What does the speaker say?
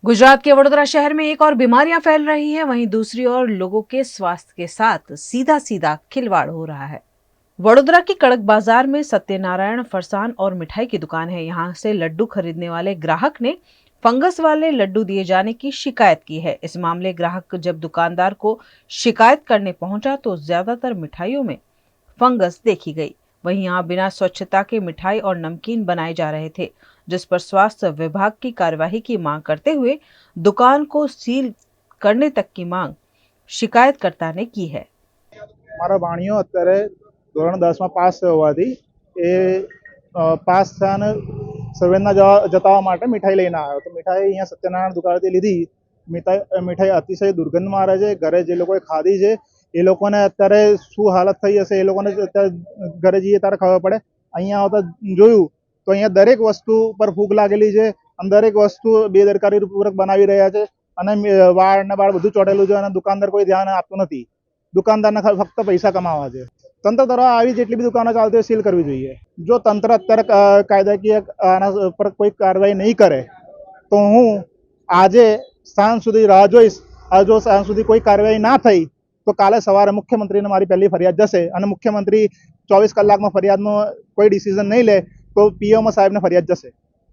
गुजरात के वडोदरा शहर में एक और बीमारियां फैल रही है, वहीं दूसरी ओर लोगों के स्वास्थ्य के साथ सीधा सीधा खिलवाड़ हो रहा है। वडोदरा की कड़क बाजार में सत्यनारायण फरसान और मिठाई की दुकान है। यहां से लड्डू खरीदने वाले ग्राहक ने फंगस वाले लड्डू दिए जाने की शिकायत की है। इस मामले ग्राहक जब दुकानदार को शिकायत करने पहुंचा तो ज्यादातर मिठाइयों में फंगस देखी गई। वहीं यहां बिना स्वच्छता के मिठाई और नमकीन बनाए जा रहे थे, जिस पर स्वास्थ्य विभाग की कार्यवाही की मांग करते हुए दुकान को सील करने तक की मांग शिकायतकर्ता ने की है। મારો ભાણિયો અત્યારે ધોરણ 10માં પાસ થયો હોવાથી એ પાસ થયા અને સર્વેના જતાવવા માટે મીઠાઈ લઈને આવ્યો. તો મીઠાઈ અહીંયા સત્યનારાયણ દુકાનેથી લીધી. મીઠાઈ અતિશય દુર્ગંધ મારે છે. ઘરે જે લોકોએ ખાધી છે એ લોકોને અત્યારે શું હાલત થઈ હશે એ લોકોને અત્યારે ઘરે જઈએ ત્યારે ખબર પડે. અહીંયા આવતા જોયું તો અહીંયા દરેક વસ્તુ પર ફૂગ લાગેલી છે અને દરેક વસ્તુ બેદરકારીપૂર્વક બનાવી રહ્યા છે અને વાળ ને બાળ બધું ચોટેલું છે અને દુકાનદાર કોઈ ધ્યાન આપતું નથી. દુકાનદારને ફક્ત પૈસા કમાવા છે. તંત્ર દ્વારા આવી જેટલી બી દુકાનો ચાલતી હોય સીલ કરવી જોઈએ. જો તંત્ર અત્યારે કાયદાકીય આના પર કોઈ કાર્યવાહી નહીં કરે તો હું આજે સાંજ સુધી રાહ જોઈશ. જો સાંજ સુધી કોઈ કાર્યવાહી ના થઈ તો કાલે સવારે મુખ્યમંત્રીને મારી પહેલી ફરિયાદ જશે અને મુખ્યમંત્રી 24 કલાકમાં ફરિયાદનો કોઈ ડિસિઝન નહીં લે તો પીએમઓ સાહેબને ફરિયાદ જશે.